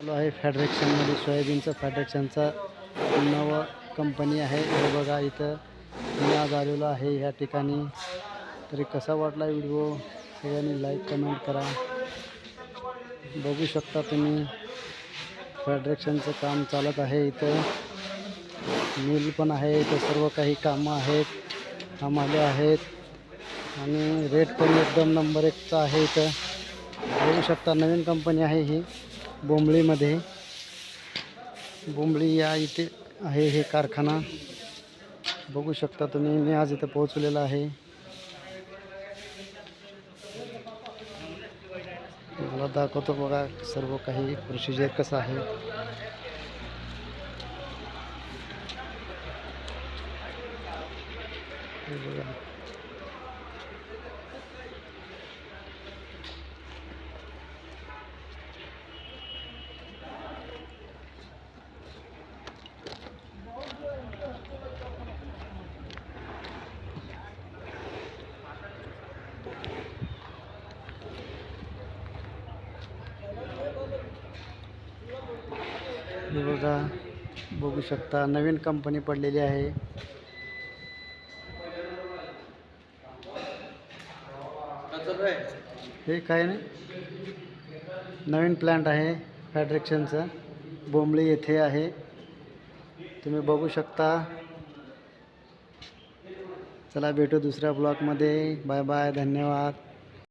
आलो आहे फेडरेशनमध्ये. सोयाबीनचं फेडरेशनचा नवं कंपनी आहे. हे बघा इथं मी आज आलेलो आहे ह्या ठिकाणी. तरी कसा वाटला व्हिडिओ सगळ्यांनी लाईक कमेंट करा. बघू शकता तुम्ही फेडरेशनचं काम चालत आहे. इथं मिल पण आहे. इथं सर्व काही कामं आहेत, आम्हाला आहेत आणि रेट पण एकदम नंबर 1चा आहे. इथं बघू शकता नवीन कंपनी आहे ही बोंबळीमध्ये. बोंबळी या इथे आहे हे कारखाना. बघू शकता तुम्ही. मी आज इथं पोहोचलेला आहे. मला दाखवतो बघा सर्व काही प्रोसिजर कसं आहे. हे बघा हे बघा बघू शकता नवीन कंपनी पडलेली आहे. हे काय नाही, नवीन प्लांट आहे फेडरेशनचा. बोंबळी येथे आहे. तुम्ही बघू शकता. चला भेटू दुसऱ्या ब्लॉगमध्ये. बाय बाय, धन्यवाद.